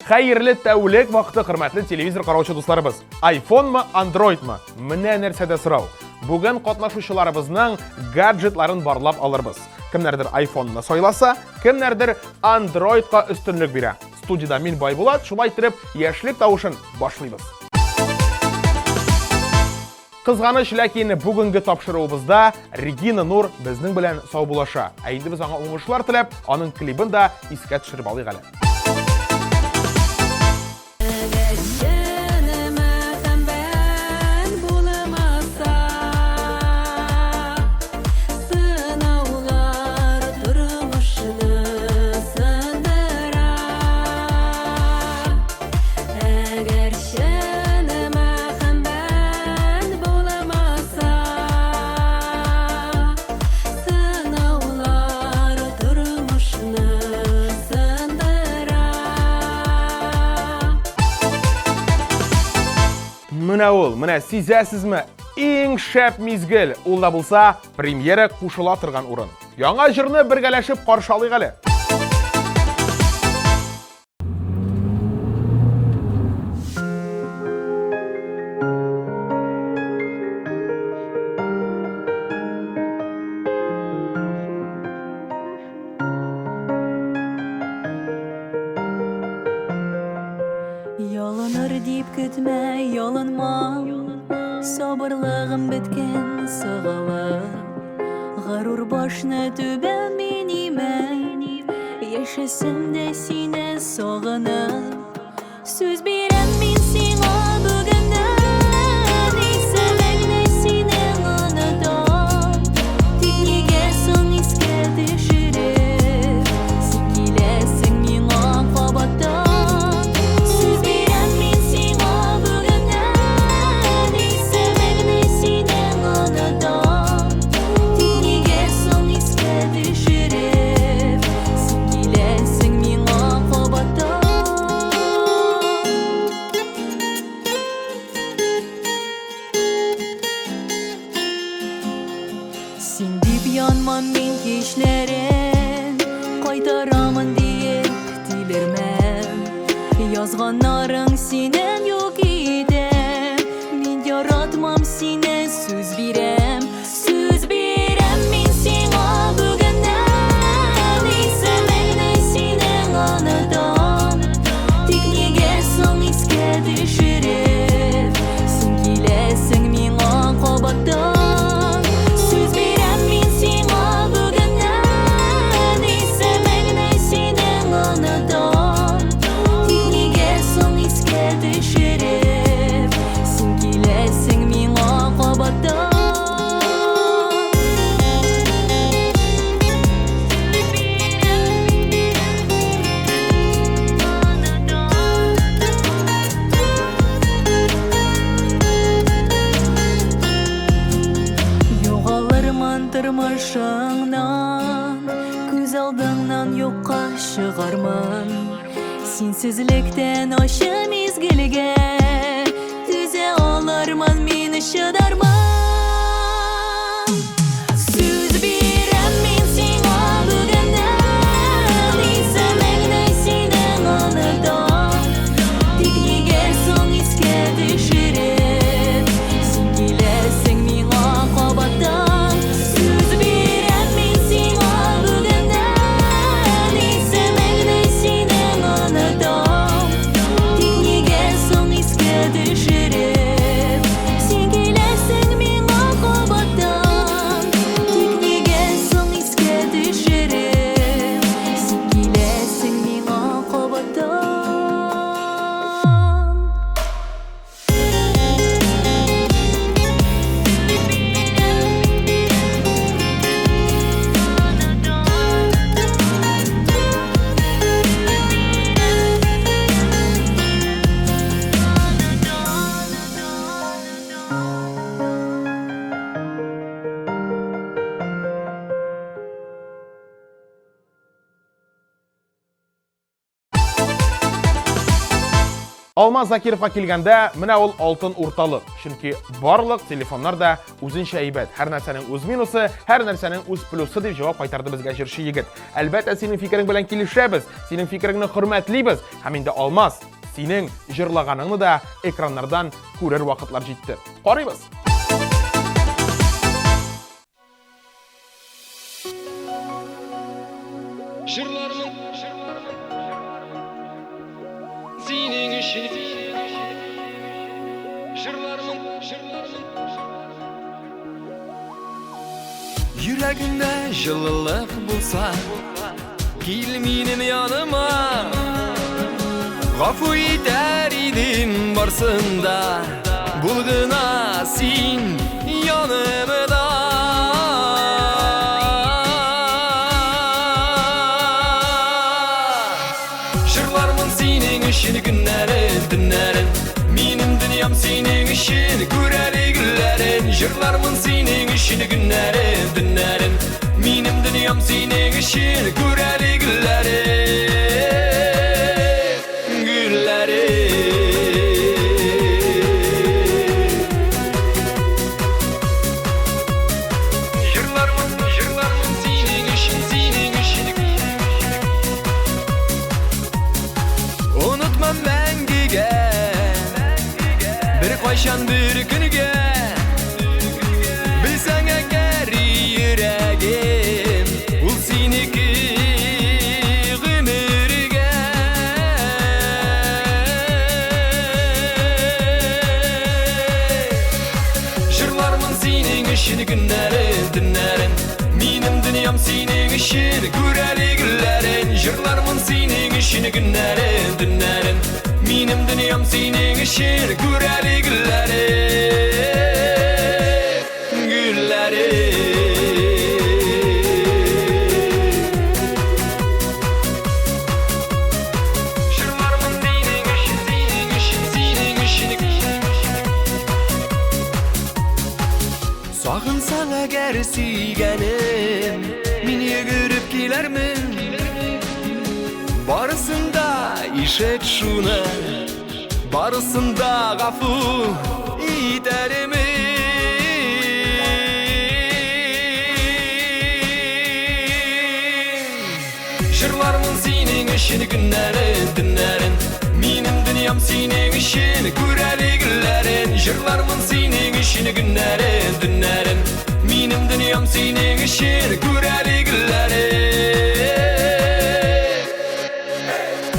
Xayrli tәулік вақыты, құрметлі телевизор қараучы достарыбыз. iPhone ма, Android ма? Менә нәрсәдә сорау. Бүген катнашучыларыбызның гаджетларын барлап алырбыз. Кемнәрдер iPhone-ны сайласа, кемнәрдер Android-ка өстенлек бирә. Студияда мин Байбулат, шулай итеп, яшьлек тавышын башлыйбыз. Кызганыч, ләкин бүгенге тапшыруыбызда Регина Нур безнең белән сау булаша. Ә инде без аңа уңышлар теләп, аның клибын да искә төшереп алыйк әле. Менә ул, менә сизәсезме? Иң шәп мизгел, ул да булса, премьера кушыла торган урын. Яңа җырны бергәләшеп каршылыйк әле. Ялыныр дип көтмә, ялынма, сабырлыгым беткән сыгылып. Ғарур башны түбән миниме, яшәсәм дә сине сагынып. Сүз бирәм мин сиңа бүгеннән, исемеңне синең онытам. Тик нигә соң искә төшереп, син киләсең миңа кабаттан. Син дип янмам мин кичләрен, кайтарамын диеп тилермәм. Язганнарың синең юк иде, мин яратмам сине, сүз бирәм. Сүз бирәм мин сиңа бүгеннән, исемеңне синең онытам. Тик нигә соң искә төшереп, син киләсең миңа кабаттан. Тормышыңнан, күз алдыңнан юкка чыгармын. Синсезлектән ачы мизгелгә түзә алырмын, мин чыдармын. Сүз бирәм мин сиңа бүгеннән, исемеңне синең онытам. Тик нигә соң искә төшереп, син киләсең миңа кабаттан. Син киләсең Алмаз Закировка килгәндә, менә ул алтын урталык. Чөнки барлык телефоннарда үзенчә әйбәт. Һәр нәрсәнең үз минусы, һәр нәрсәнең үз плюсы дип җавап кайтарды безгә җырчы егет. Әлбәттә, синең фикерең белән килешәбез, синең фикереңне хөрмәтлибез. Һәм инде Алмаз, синең җырлаганыңны да экраннардан күрер вакытлар җитте. Карыйбыз. Senin işin Yüreğinde жылылық bulsa Kil benim yanıma Gafu iter idin varsında Bulguna sin yanımda Jırlarımın senin işin günlerin dinlerin Benim dünyam senin işin göreli günlerin Jırlarımın senin işin günlerin dinlerin Benim dünyam senin işin göreli günlerin Ayşan bir günüge Bilsen eğer yüreğim Ul seniki gümürge Jırlarımın senin işin günlerin dinlerin Benim dünyam senin işin göreli günlerin Jırlarımın senin işin günlerin dinlerin Benim dünyam senin işin göreli gülleri Gülleri Jırlarımın senin işin, senin işin, senin işin Sağınsan eğer suygenim Meni görüp gelermin Barısında işet şunu Barısında gafu ederim Jırlarımın senin işin günlerin dinlerin Benim dünyam senin işin göreli günlerin Jırlarımın senin işin günlerin dinlerin Benim dünyam senin işin göreli günlerin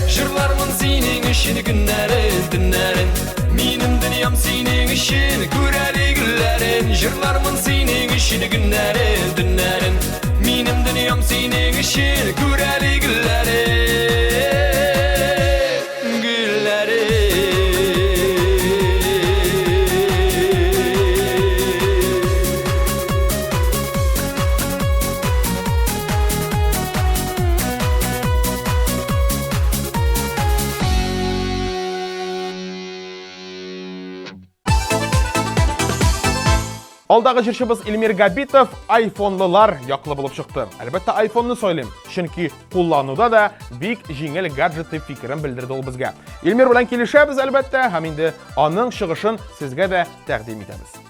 Jırlarımın senin işin günlerin dinlerin Benim dünyam senin işin göreli günlerin Jırlarımın senin işin günlerin dinlerin Benim dünyam senin işin göreli günlerin Алдагы җырчыбыз Илмир Габитов iPhone-лылар яклы булып чыкты. Әлбәттә, iPhone-ны сөйлим, чөнки куллануда да бик җиңел гаджет дип фикерен белдерде ул безгә. Илмир белән килешәбез, әлбәттә, һәм инде аның чыгышын сезгә дә тәкъдим итәбез.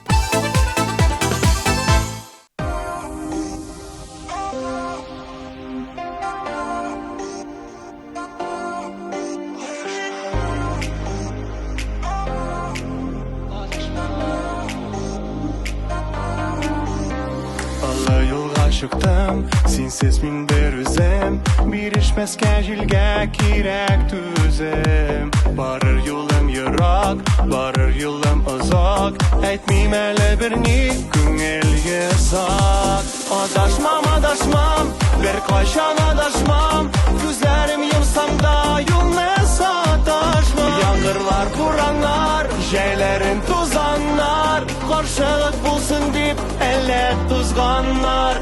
Çıktım, sensiz min bir üzüm Birişmezken jilge kirek tüzüm Barır yolum yırak, barır yolum uzak Etmeyim hele bir ni güngel yesak Adaşmam, bir kaşan adaşmam Gözlerim yumsam da yoluna sataşmam Yangırlar, buranlar, jeylerin tuzanlar Karşılık bulsun deyip elle tuzganlar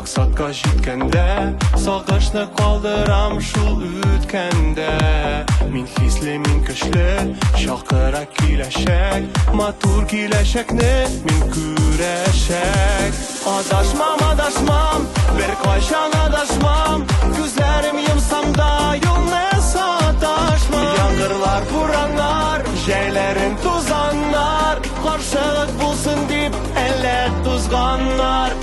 Maksatqa җиткәндә сагышны калдырам шул үткәндә Мин хисле, мин көчле, чакыра киләчәк Матур киләчәкне мин күрәчәк Адашмам, адашмам, бер кайчан адашмам Күзләрем йомсам да юлны саташмам Яңгырлар, бураннар, җәйләрен тузаннар Каршылык булсын дип әллә тузганнар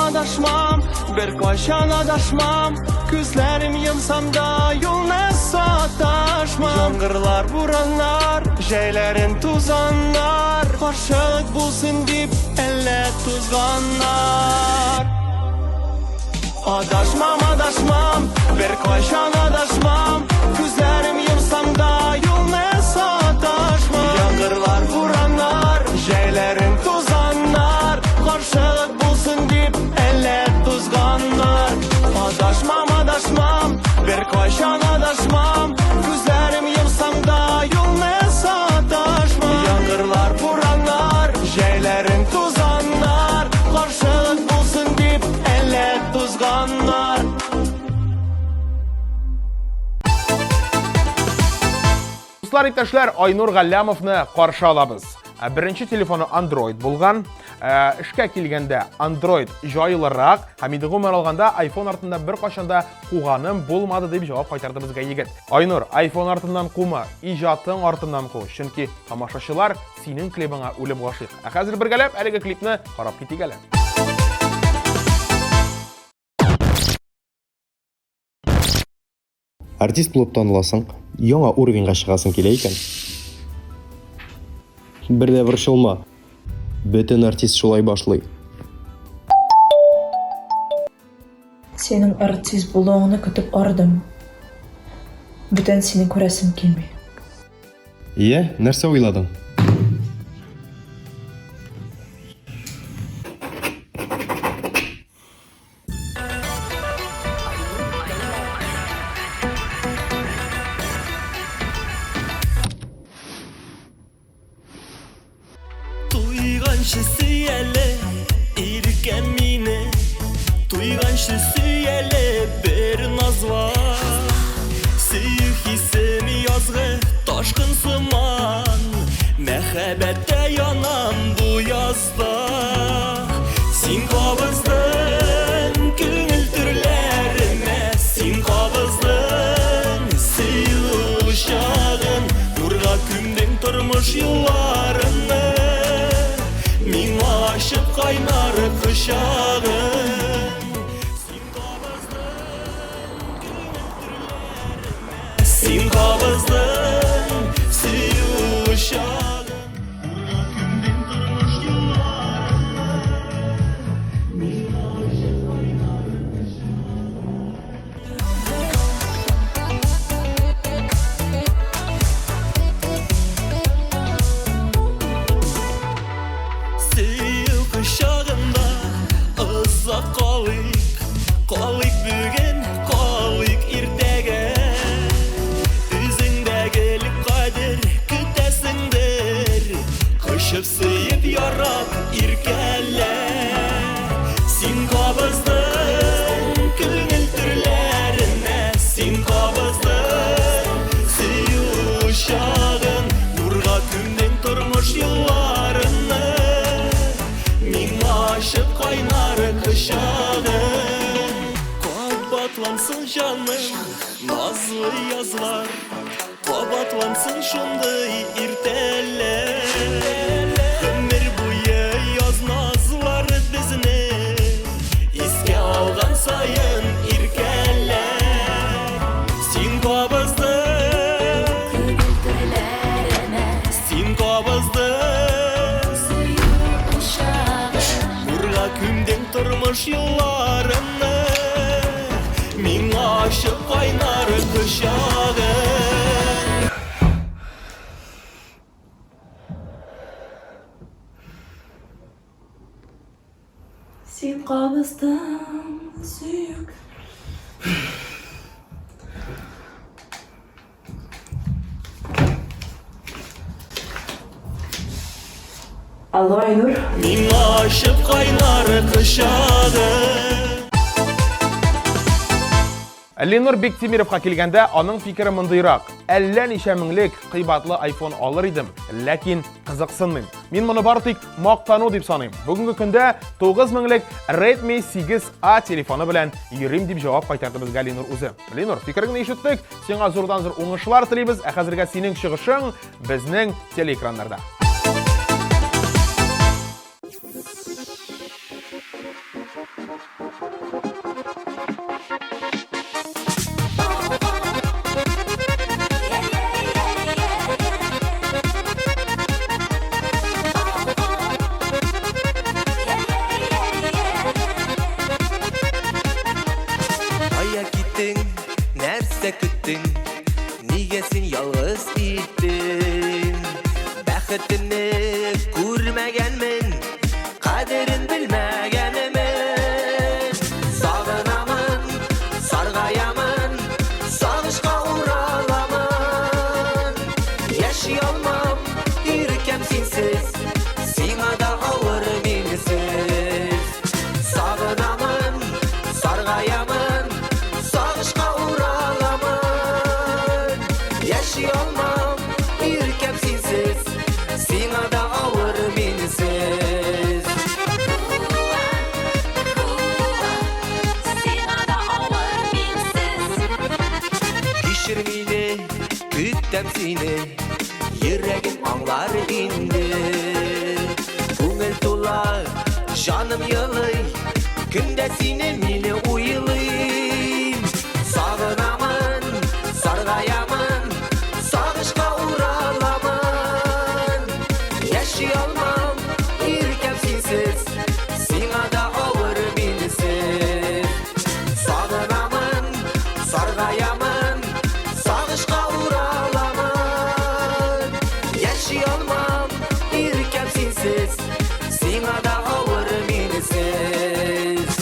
Adashmam, bir kayşan adashmam Күзләрем йомсам да юлны саташмам Яңгырлар, бураннар, җәйләрен тузаннар Каршылык булсын дип әллә тузганнар Adashmam, bir kayşan adashmam Күзләрем йомсам да юлны саташмам Яңгырлар, бураннар, җәйләрен тузаннар Каршылык булсын дип әллә тузганнар Adashmam, bir kayşan adashmam Күзләрем йомсам да юлны саташмам Яңгырлар, бураннар, җәйләрен тузаннар Каршылык булсын дип әллә тузганнар Дуслар, иптәшләр, Айнур Галлямовны каршы алабыз. Беренче телефоны Android булган. Эшкә килгәндә Android җайлырак, һәм инде гомер алганда iPhone артында бер кашанда куганым булмады дип җавап кайтарды безгә егет. Айнур, iPhone артыннан кума, иҗатың артыннан ку, чөнки тамашачылар синең клибыңа үлеп гашыйк. Ә хәзер бергәләп әлеге клипны карап китик әле. Артист булып таныласың, яңа уровеньга чыгасың килә икән. Бердә борчылма. Бөтен артист шулай башлый. Сенің артист булуыңны көтеп ардым. Бүтән сине күрәсем килми. Ие, нәрсә уйладың? Tuyganşı süyele irken mine Tuyganşı süyele bir naz var Süyük hisimi yazgı taşkın sıman Mehebette yanam bu yazda Sin kabızdın gönül türlerime Sin kabızdın süyü uşağın Nurga kümdün turmuş yıllarını Min aşık kaynar kışağın Sin kabızdın süyü uşağın Süyü kışağında ızak kalık Kalık bugün, kalık irtege Üzündəgəlik qadir kütəsindir Kışıb sıyıb yarab irkələr Sin qabızdın gönül türlərinə Sin qabızdın süyü uşağın Nurga kümdün turmuş yıllarını Min aşık kaynar kışağın Kabatlansın canım nazlı yazlar Kabatlansın şunday irteler Ömür boyu yaz nazlar bizini İske algan sayın irkeler Sin kabızdın Sin kabızdın Nurga kümdün turmuş yıllarını Min aşık kaynar kışağın Sen кабыздым сүйік. Алло, Айнур. Мин ашып кайнар кышагым. Ленур Бектимировка келгәндә, аның фикере мондыйрак. Әллә ничә меңлек кыйбатлы iPhone алыр идем, ләкин кызыксынмыйм. Мин моны бары тик мактану дип саныйм. Бүгенге көндә 9 меңлек Redmi 8A телефоны белән йөрим дип җавап кайтарды безгә Ленур үзе. Ленур, фикереңне ишеттек. Сиңа зурдан-зур уңышлар телибез. Ә хәзергә синең чыгышың безнең телеэкраннарда. Кая киттең, нәрсә көттең? Нигә син ялгыз киттең? Бәхетемне күрмәгәнмен, кадерен белмәгәнмен. Сагынамын, саргаямын, сагышка ураламын. Яши алмам, иркәм синсез, сиңа да авыр минсез. Сагынамын, саргаямын, сагышка ураламын. Яши алмам, иркәм синсез, сиңа да авыр минсез. Сиңа да авыр минсез. Кичер мине, көтәм сине, йөрәгем аңлар инде. Күңел тула, җаным йылый, көндә сине мине уйлыйм. Сагынамын, саргаямын, сагышка ураламын. Яши алмам, иркәм синсез, сиңа да авыр минсез. Сагынамын, саргаямын, сагышка ураламын. Яши алмам, иркәм синсез, сиңа да авыр минсез.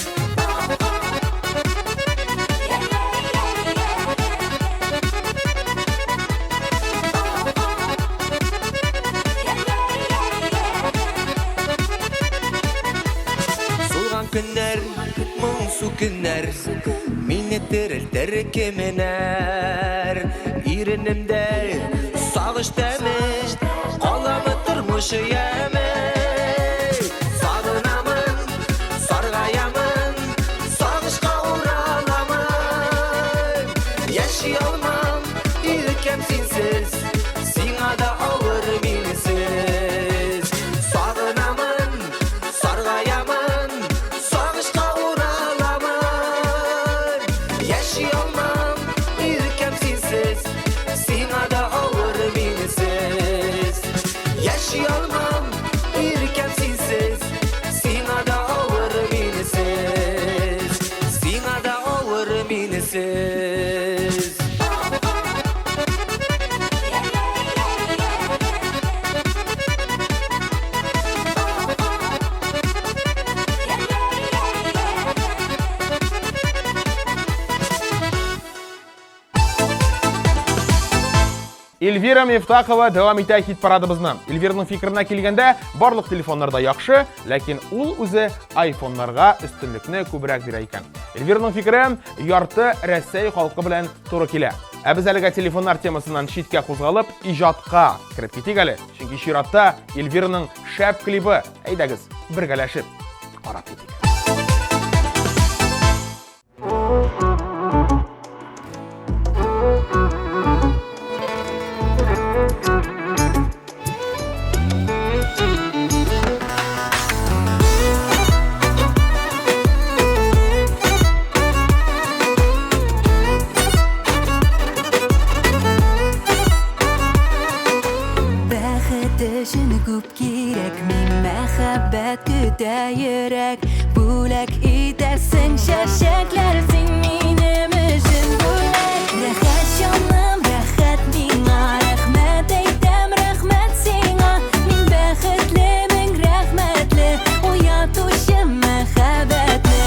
Сулган көннәр, моңсу көннәр, мине терелтер кеменәр. Иренемдә сагыш тәме, каламы тормыш яме. Сагынамын, саргаямын, сагышка ураламын. Яши алмам, иркәм синсез, сиңа да авыр минсез. Сагынамын, саргаямын, сагышка ураламын. Яши алмам, иркәм синсез, сиңа да авыр минсез. Яши алмам, иркәм синсез, сиңа да авыр минсез. Сиңа да авыр минсез. Эльвира Мифтахова дәвам итә хит парадыбызны. Эльвираның фикеренә килгәндә, барлык телефоннарда яхшы, ләкин ул үзе iPhone-ларга өстенлекне күбрәк бирә икән. Эльвираның фикере ярты Россия халкы белән туры килә. Ә без әлегә телефоннар темасыннан читкә кузгалып, иҗатка кирип китик әле. Чөнки чиратта Эльвираның шәп клибы. Әйдәгез, бергәләшеп карап китик. көтә йөрәк, бүләк итәсең чәчәкләр, син минем өчен бүләк. Рәхәт җаным, рәхәт миңа, рәхмәт әйтәм, рәхмәт сиңа. Мин бәхетле, мең рәхмәтле, уятучы мәхәббәтле.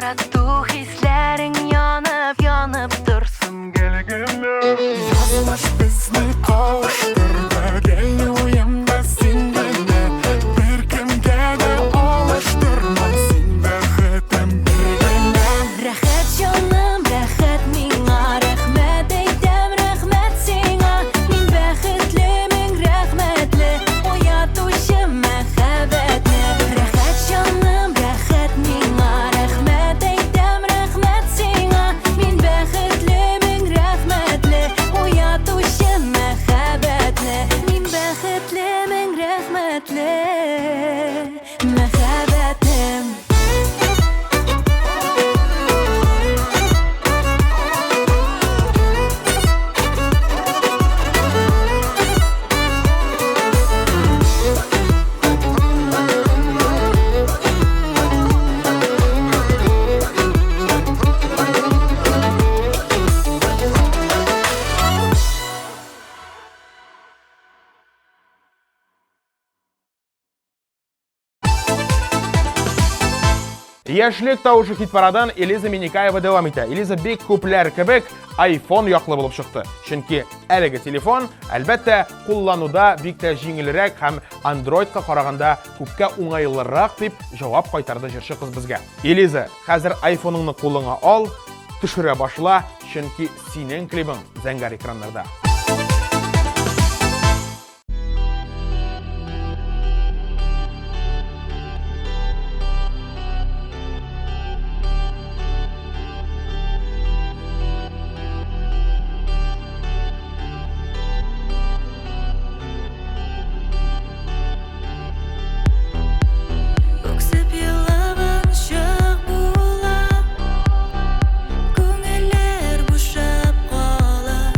Ярату хисләрең янып, янып торсын гөлгемне. Язмыш безне кавыштырды, гәйне уемда син генә. Бер кемгә дә алыштырмам, син бәхетем бер генә. Рәхәт җаным, рәхәт миңа, рәхмәт әйтәм, рәхмәт сиңа. Мин бәхетлемен, рәхмәтле, уятучы мәхәббәтне. Рәхәт җаным, рәхәт миңа, рәхмәт әйтәм, рәхмәт сиңа. Мин бәхетлемен, рәхмәтле, уятучы мәхәббәтне. Мин бәхетлемен, рәхмәтле, мәхәббәтем. Яшлек тавышы хит-парадан Элиза Миникаева дәвам итә. Элиза бик күпләр кебек iPhone яклы булып чыкты. Чөнки әлеге телефон, әлбәттә, куллануда бик тә җиңелрәк һәм Android-ка караганда күпкә уңайлырак дип җавап кайтарды җырчы кыз безгә. Элиза, хәзер iPhone-ыңны кулыңа ал, төшерә башла, чөнки синең клибың зәңгәр экраннарда. Үксеп елавын шақ була, күңелләр бушап кала.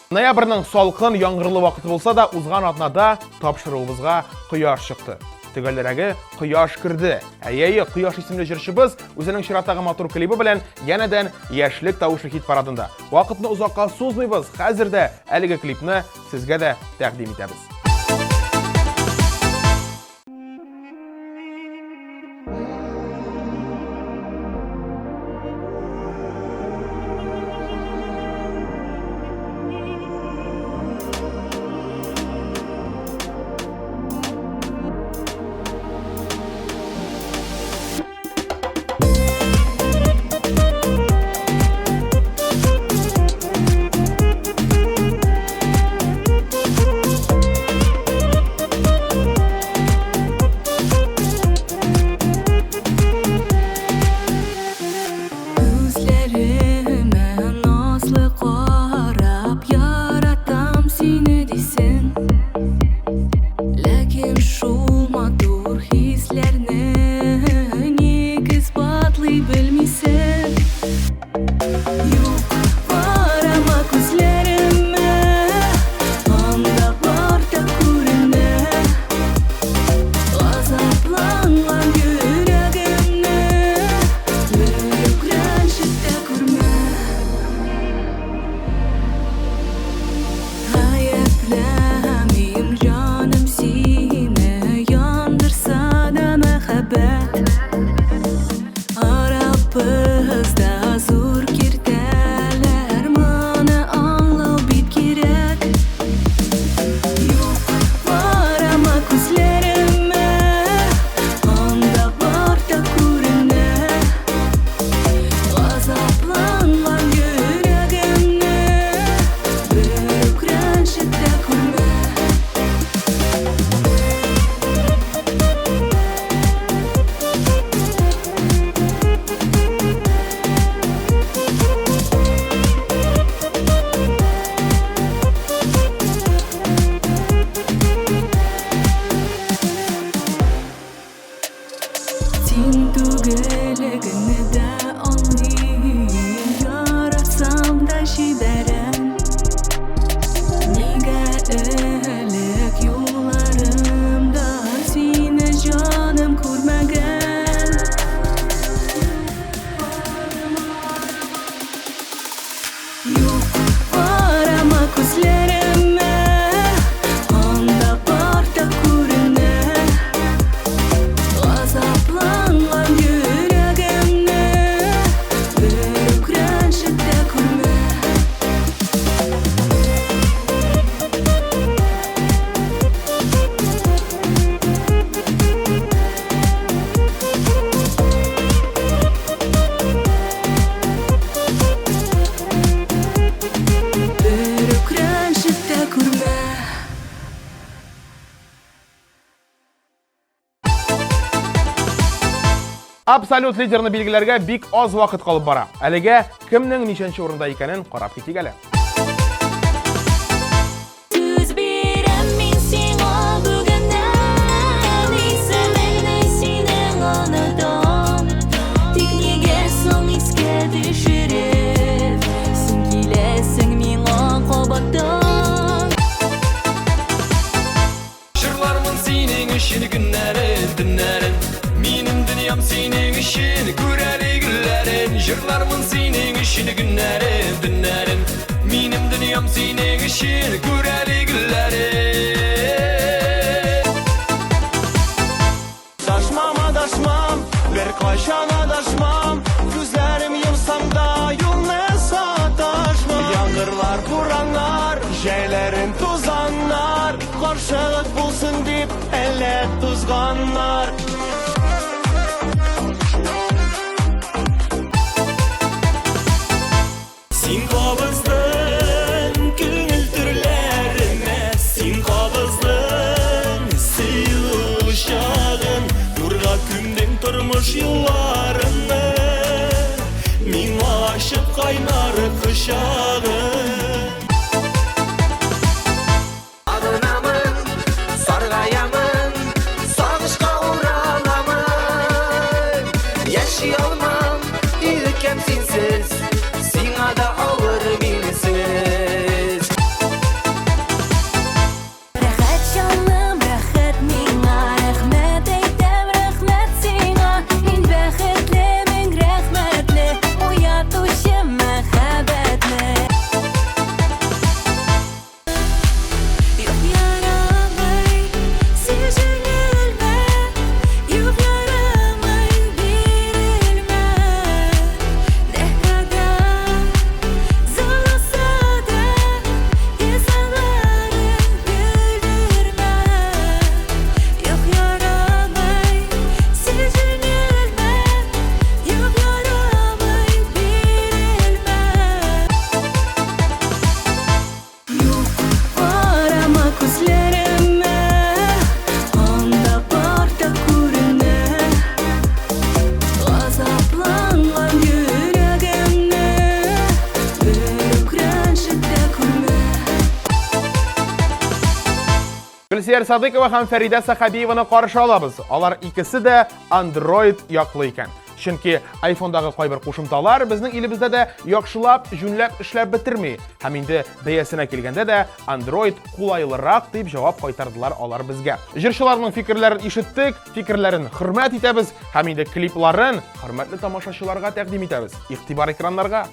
Ноябрьнең салкын, яңгырлы вакыты булса да, узган атнада тапшыруыбызга кояш чыкты. Төгәлләрәге кояш кирде. Әйе, кояш исемле җырчыбыз үзенең чираттагы матур клипы белән янәдән яшьлек тавышы хит парадында. Вакытны узакка сузмыйбыз. Хәзер дә әлеге клипны сезгә дә тәкъдим итәбез. Абсолют лидерны билгеләргә бик аз вакыт калып бара. Әлегә кемнең ничәнче урында икәнен карап китик әле. Сүз бирәм мин сиңа бүгеннән, исемеңне синең аныдан. Тик нигә соң искә төшереп, син киләсең миңа кабаттан. Жырлармын синең өчен көннәрен, төннәрен. Минем дөньям синең өчен күрәле гөлләрен. Жырлармын синең өчен көннәрен, төннәрен. Минем дөньям синең өчен күрәле гөлләрен. Дашмам, адашмам, бер кайчан адашмам. Күзләрем йомсам да юлны саташмам. Яңгырлар, бураннар, җәйләрен тузаннар. Каршылык булсын дип әллә тузганнар. Син кабыздың күңел төрләренә, син кабыздың сыйлы чагын, нурга күмдең тормыш юлларыны, миңа ачып кайнар кочагың. Адынамын, саргаямын, сагышка ураламын. Яши алмам, иркем синсез, сиңа да авыр минсез. Әлфисия Садыкова һәм Фәрида Сахабиеваны каршы алабыз. Алар икесе дә Android яклы икән. Чөнки iPhone-дагы кайбер кушымталар безнең илебездә дә яхшылап, жүнләп эшләп бетерми. Һәм инде бәясенә килгәндә дә Android кулайлырак дип җавап кайтардылар алар безгә. Җырчыларның фикерләрен ишеттек, фикерләрен хөрмәт итәбез һәм инде клипларын хөрмәтле тамашачыларга тәкъдим итәбез. Игътибар экраннарга.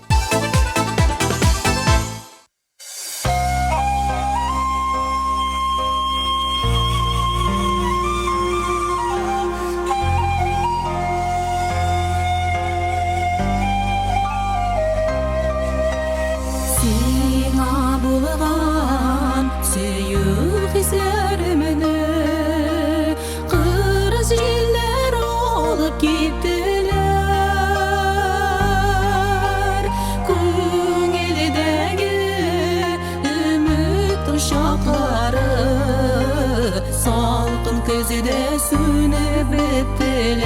Сиңа булган сөйүк хисләремне кырыс җилләр алып киттеләр. Күңелдәге өмет ошаклары салкын көзедә сүнеп беттеләр.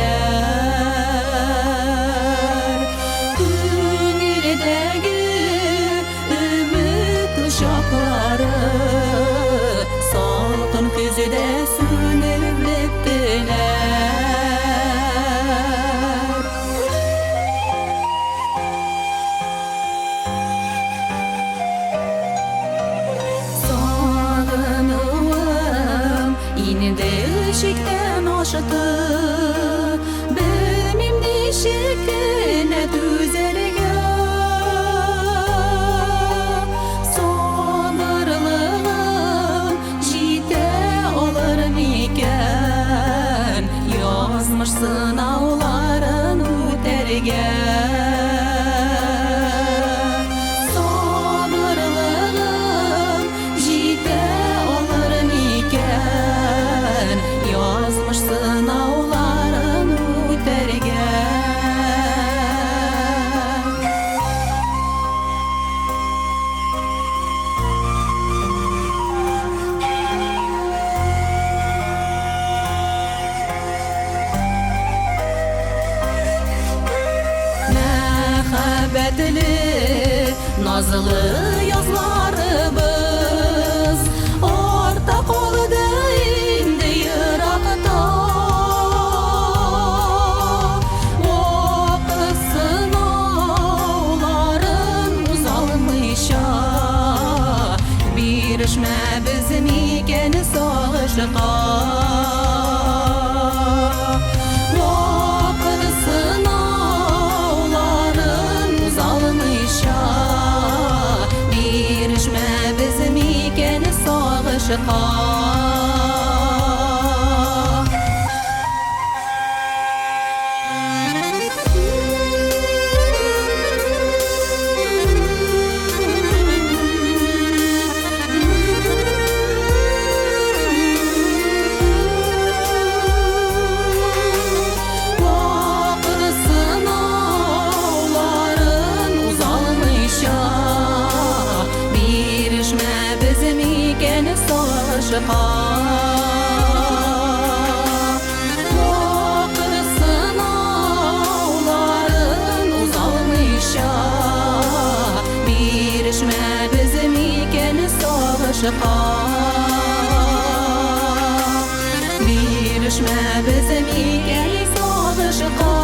Күңелдәге uşaqları salqın közüdə sönüb bitdilər. Sağınıvam indi ışıqdan aşıdı, bilmim nişik günə düzəlgə. Sınavların öterge sabırlığım jite olur iken yazmış sınavların öterge. Bədli, nazlı yazlarımız orta qaldı indi yıraqda. Vaqt sınavların uzalmışa birişmə bizim ikən sağışqa. Şıqa Vaqt sınavların uzalmışa birişmə bizim ikən sağışqa. Birişmə bizim ikən sağışqa.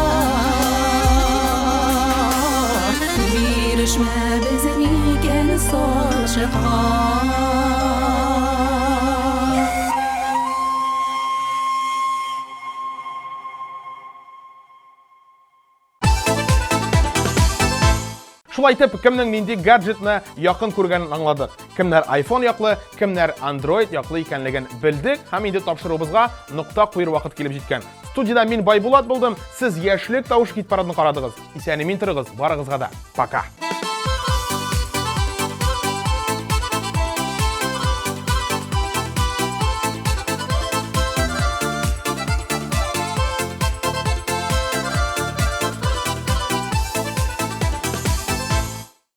Birişmə bizim ikən sağışqa. Шулай итеп, кемнең нинди гаджетны якын күргәнен аңладык. Кемнәр iPhone яклы, кемнәр Android яклы икәнлеген белдек һәм инде тапшыруыбызга нокта куер вакыт килеп җиткән. Студияда мин Байбулат булдым, сез яшьлек тавыш хит-парадын карадыгыз. Исән-имин торыгыз, барыгызга да. Пока.